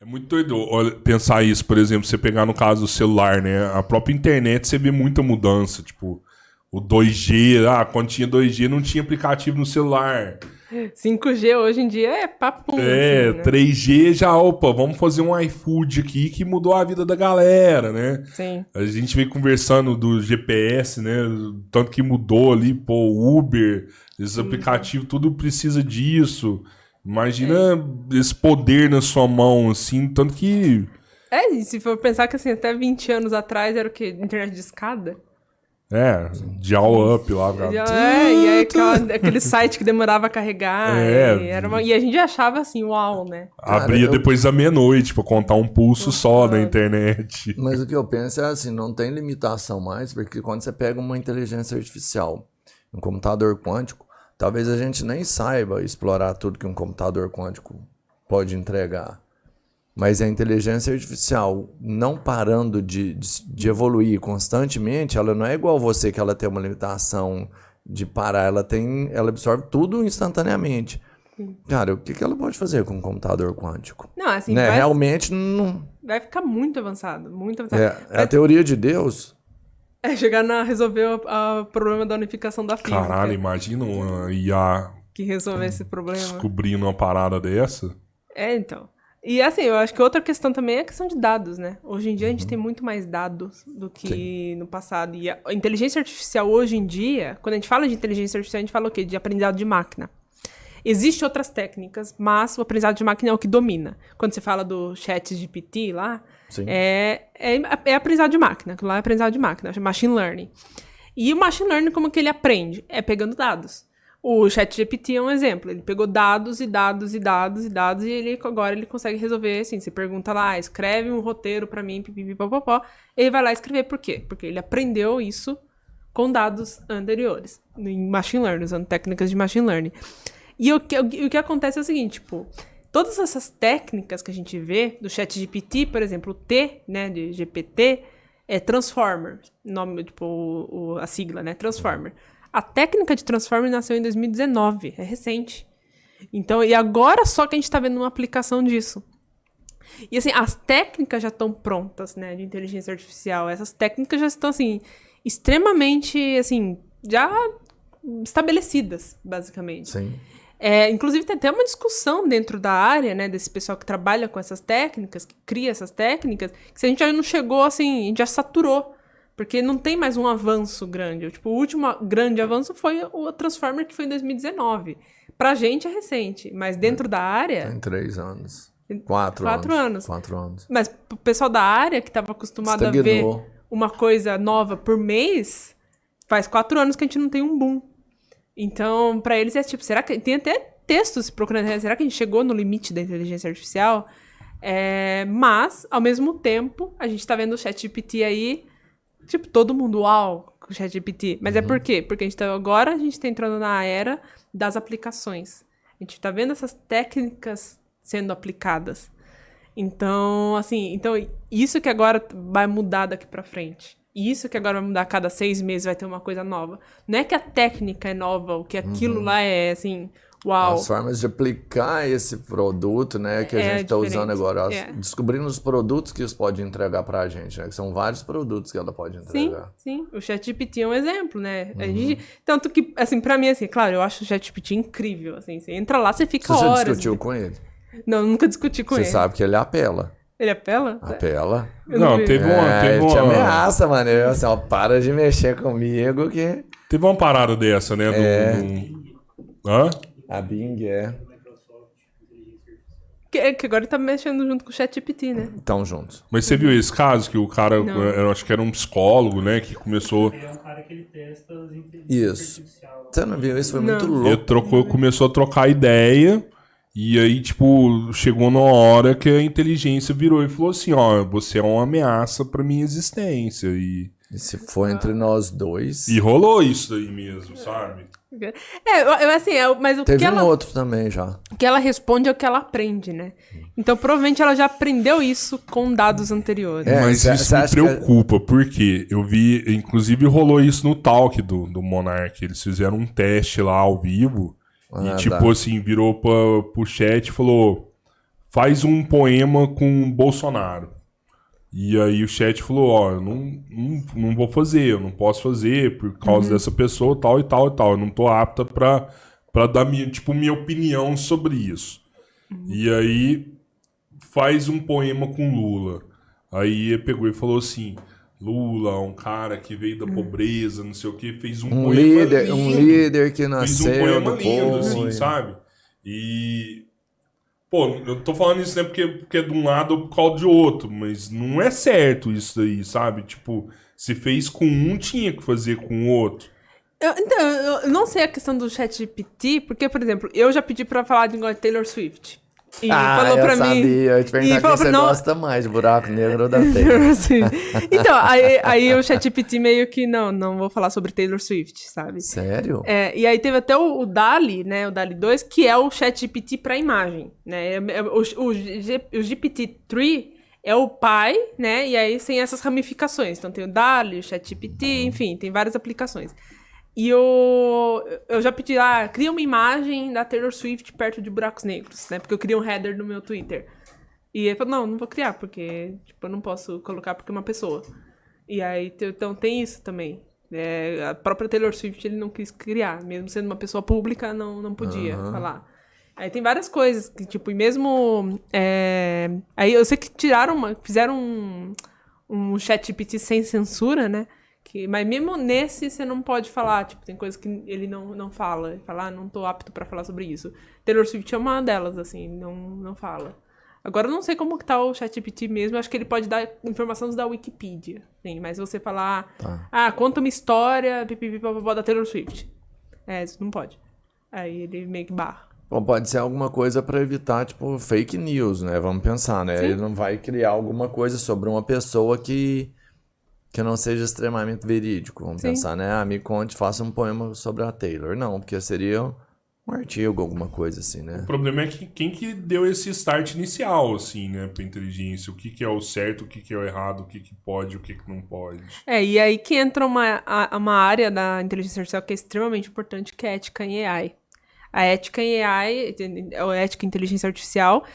É muito doido pensar isso, por exemplo, você pegar no caso do celular, né? A própria internet você vê muita mudança, tipo, o 2G, quando tinha 2G não tinha aplicativo no celular. 5G hoje em dia é papum, assim, né? 3G já, vamos fazer um iFood aqui que mudou a vida da galera, né? Sim. A gente vem conversando do GPS, né? Tanto que mudou ali, Uber, esses aplicativos, tudo precisa disso. Imagina esse poder na sua mão, assim, tanto que... E se for pensar que, assim, até 20 anos atrás era o quê? Internet de escada? Dial-up lá. E aí aquele site que demorava a carregar. E a gente achava assim, uau, né? Abria depois da meia-noite pra contar um pulso só na internet. Mas o que eu penso é assim, não tem limitação mais, porque quando você pega uma inteligência artificial, um computador quântico, talvez a gente nem saiba explorar tudo que um computador quântico pode entregar. Mas a inteligência artificial, não parando de evoluir constantemente, ela não é igual você, que ela tem uma limitação de parar. Ela absorve tudo instantaneamente. Cara, o que ela pode fazer com um computador quântico? Não, assim, realmente não... Vai ficar muito avançado, muito avançado. É a teoria de Deus. Chegar a resolver o problema da unificação da física. Caralho, imagina uma IA que resolver esse problema. Descobrindo uma parada dessa. Então. E assim, eu acho que outra questão também é a questão de dados, né? Hoje em dia a gente tem muito mais dados do que no passado. E a inteligência artificial hoje em dia, quando a gente fala de inteligência artificial, a gente fala o quê? De aprendizado de máquina. Existem outras técnicas, mas o aprendizado de máquina é o que domina. Quando você fala do ChatGPT lá, é aprendizado de máquina. Aquilo lá é aprendizado de máquina, é machine learning. E o machine learning, como que ele aprende? É pegando dados. O ChatGPT é um exemplo. Ele pegou dados e dados e dados e dados e agora ele consegue resolver, assim, você pergunta lá, escreve um roteiro pra mim, pipipipopopó, ele vai lá escrever por quê? Porque ele aprendeu isso com dados anteriores, em machine learning, usando técnicas de machine learning. E o que acontece é o seguinte, tipo, todas essas técnicas que a gente vê do ChatGPT, por exemplo, o T, né, de GPT, é Transformer, nome, tipo, a sigla, né, Transformer. A técnica de Transformer nasceu em 2019, é recente. Então, e agora só que a gente tá vendo uma aplicação disso. E assim, as técnicas já estão prontas, né, de inteligência artificial. Essas técnicas já estão, assim, extremamente, assim, já estabelecidas, basicamente. Sim. Inclusive, tem até uma discussão dentro da área, né, desse pessoal que trabalha com essas técnicas, que cria essas técnicas, que se a gente já não chegou, assim, a gente já saturou. Porque não tem mais um avanço grande. Tipo, o último grande avanço foi o Transformer, que foi em 2019. Pra gente é recente, mas dentro da área... Tem 3 anos. 4 anos. 4 anos. Mas o pessoal da área, que estava acostumado a ver uma coisa nova por mês, faz 4 anos que a gente não tem um boom. Então, pra eles é tipo, será que... Tem até textos procurando, será que a gente chegou no limite da inteligência artificial? Mas, ao mesmo tempo, a gente tá vendo o ChatGPT aí... Tipo, todo mundo, uau, com o ChatGPT. Mas é por quê? Porque agora a gente tá entrando na era das aplicações. A gente tá vendo essas técnicas sendo aplicadas. Então, assim, isso que agora vai mudar daqui pra frente. Isso que agora vai mudar a cada 6 meses, vai ter uma coisa nova. Não é que a técnica é nova, o que aquilo lá é, assim, uau. As formas de aplicar esse produto, né, que a gente está usando agora. Descobrindo os produtos que isso pode entregar para a gente, né, que são vários produtos que ela pode entregar. Sim. O ChatGPT é um exemplo, né. Tanto que, assim, para mim, assim, claro, eu acho o ChatGPT incrível, assim, você entra lá, você fica horas. Você discutiu com ele? Não, nunca discuti com ele. Você sabe que ele apela. Ele apela? Apela. Não, teve uma... Ele te ameaça, mano. Ele assim, para de mexer comigo que... Teve uma parada dessa, né? Hã? A Bing que agora tá mexendo junto com o ChatGPT, né? Estão juntos. Mas você viu esse caso que o cara, eu acho que era um psicólogo, né? Que começou... Ele é um cara que ele testa as inteligências artificiais. Você não viu? Isso foi muito louco. Ele começou a trocar ideia... E aí, tipo, chegou numa hora que a inteligência virou e falou assim, ó, você é uma ameaça pra minha existência. E se for entre nós dois... E rolou isso aí mesmo, sabe? Mas o Teve que ela... outro também já. O que ela responde é o que ela aprende, né? Então, provavelmente, ela já aprendeu isso com dados anteriores. Mas isso me preocupa, porque eu vi, inclusive rolou isso no talk do Monark. Eles fizeram um teste lá ao vivo... E tipo assim, virou pro chat e falou: faz um poema com Bolsonaro. E aí o chat falou, ó, eu não vou fazer, eu não posso fazer por causa dessa pessoa, tal e tal e tal. Eu não tô apta pra dar minha opinião sobre isso. E aí faz um poema com Lula. Aí ele pegou e falou assim, Lula, um cara que veio da pobreza, não sei o que, fez um poema lindo. Um líder que nasceu fez um poema do lindo, povo, assim, sabe? E... Pô, eu tô falando isso, né, porque é de um lado ou por causa de outro, mas não é certo isso daí, sabe? Tipo, se fez com um, tinha que fazer com o outro. Eu não sei a questão do ChatGPT, porque, por exemplo, eu já pedi pra falar de Taylor Swift. E falou pra eu sabia. mim. Eu ia te perguntar quem você gosta mais, de buraco negro ou da Taylor. Então, aí o ChatGPT meio que não vou falar sobre Taylor Swift, sabe? Sério? E aí teve até o DALL-E, né? O DALL-E 2, que é o ChatGPT pra imagem, né? O GPT-3 é o pai, né? E aí tem essas ramificações. Então tem o DALL-E, o ChatGPT, enfim, tem várias aplicações. E eu já pedi, cria uma imagem da Taylor Swift perto de buracos negros, né? Porque eu queria um header no meu Twitter. E ele falou, não vou criar, porque tipo, eu não posso colocar porque é uma pessoa. E aí, então tem isso também. A própria Taylor Swift ele não quis criar, mesmo sendo uma pessoa pública, não podia falar. Aí tem várias coisas, que tipo, e mesmo... Aí eu sei que fizeram um ChatGPT sem censura, né? Mas mesmo nesse, você não pode falar, tipo, tem coisas que ele não fala. Ele fala, não tô apto pra falar sobre isso. Taylor Swift é uma delas, assim, não fala. Agora, eu não sei como que tá o ChatGPT mesmo, eu acho que ele pode dar informações da Wikipedia, sim, mas você falar, conta uma história, da Taylor Swift. Isso não pode. Aí ele meio que barra. Bom, pode ser alguma coisa pra evitar, tipo, fake news, né? Vamos pensar, né? Sim. Ele não vai criar alguma coisa sobre uma pessoa que não seja extremamente verídico. Vamos pensar, né? Me conte, faça um poema sobre a Taylor. Não, porque seria um artigo, alguma coisa assim, né? O problema é que quem que deu esse start inicial, assim, né? Pra inteligência. O que é o certo, o que é o errado, o que pode, o que não pode. E aí que entra uma área da inteligência artificial que é extremamente importante, que é a ética em AI. A ética em AI, a ética em inteligência artificial...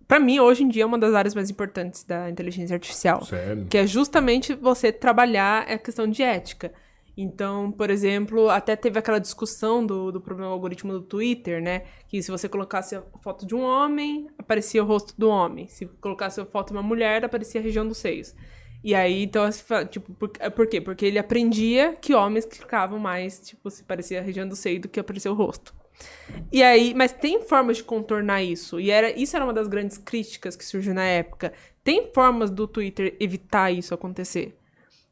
Pra mim, hoje em dia, é uma das áreas mais importantes da inteligência artificial. Sério? Que é justamente você trabalhar a questão de ética. Então, por exemplo, até teve aquela discussão do problema do algoritmo do Twitter, né? Que se você colocasse a foto de um homem, aparecia o rosto do homem. Se colocasse a foto de uma mulher, aparecia a região dos seios. E aí, então, tipo, por quê? Porque ele aprendia que homens clicavam mais, tipo, se parecia a região do seio do que aparecia o rosto. E aí, mas tem formas de contornar isso. E isso era uma das grandes críticas que surgiu na época. Tem formas do Twitter evitar isso acontecer.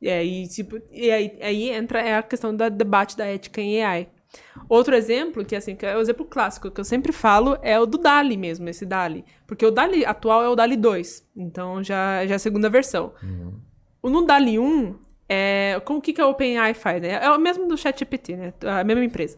E aí, tipo, aí entra a questão do debate da ética em AI. Outro exemplo, que assim, que é o exemplo clássico que eu sempre falo, é o do DALL-E mesmo, esse DALL-E. Porque o DALL-E atual é o DALL-E 2. Então já é a segunda versão. No DALL-E 1, como que a OpenAI faz, né? É o mesmo do ChatGPT, né? A mesma empresa.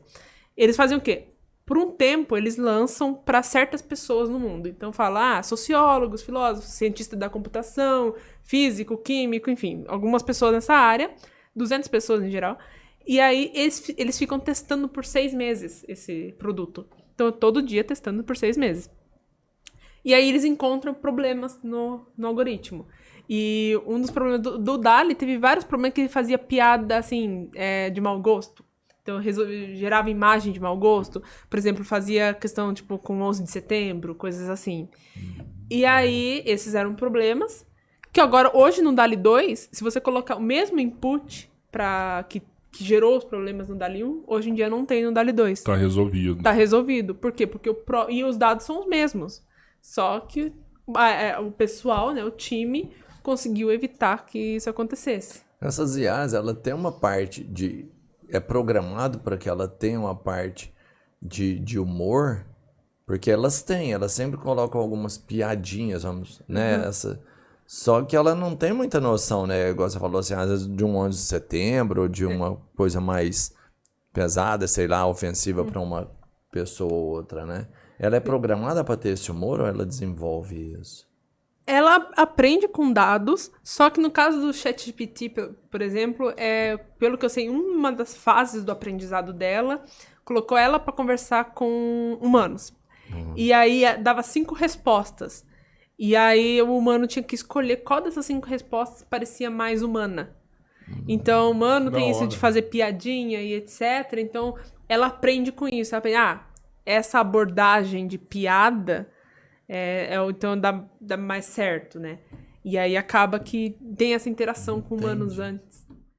Eles fazem o quê? Por um tempo, eles lançam para certas pessoas no mundo. Então, fala, sociólogos, filósofos, cientistas da computação, físico, químico, enfim, algumas pessoas nessa área, 200 pessoas em geral. E aí, eles ficam testando por 6 meses esse produto. Então, todo dia testando por 6 meses. E aí, eles encontram problemas no algoritmo. E um dos problemas do DALL-E, teve vários problemas que ele fazia piada, assim, de mau gosto. Então, gerava imagem de mau gosto. Por exemplo, fazia questão, tipo, com 11 de setembro, coisas assim. E aí, esses eram problemas. Que agora, hoje, no DALL-E 2, se você colocar o mesmo input que gerou os problemas no DALL-E 1, hoje em dia não tem no DALL-E 2. Tá resolvido. Tá resolvido. Por quê? Porque e os dados são os mesmos. Só que o pessoal, né, o time, conseguiu evitar que isso acontecesse. Essas IAs, ela tem uma parte é programado para que ela tenha uma parte de humor, porque elas sempre colocam algumas piadinhas, né? Só que ela não tem muita noção, né? Igual você falou assim, às vezes de um 11 de setembro, ou de uma coisa mais pesada, sei lá, ofensiva para uma pessoa ou outra, né? Ela é programada para ter esse humor ou ela desenvolve isso? Ela aprende com dados, só que no caso do ChatGPT, por exemplo, pelo que eu sei, uma das fases do aprendizado dela, colocou ela para conversar com humanos. E aí dava 5 respostas. E aí o humano tinha que escolher qual dessas 5 respostas parecia mais humana. Então, o humano Da tem isso hora. de fazer piadinha e etc. Então, ela aprende com isso. Ela aprende, essa abordagem de piada então dá mais certo, né? E aí acaba que tem essa interação com humanos antes.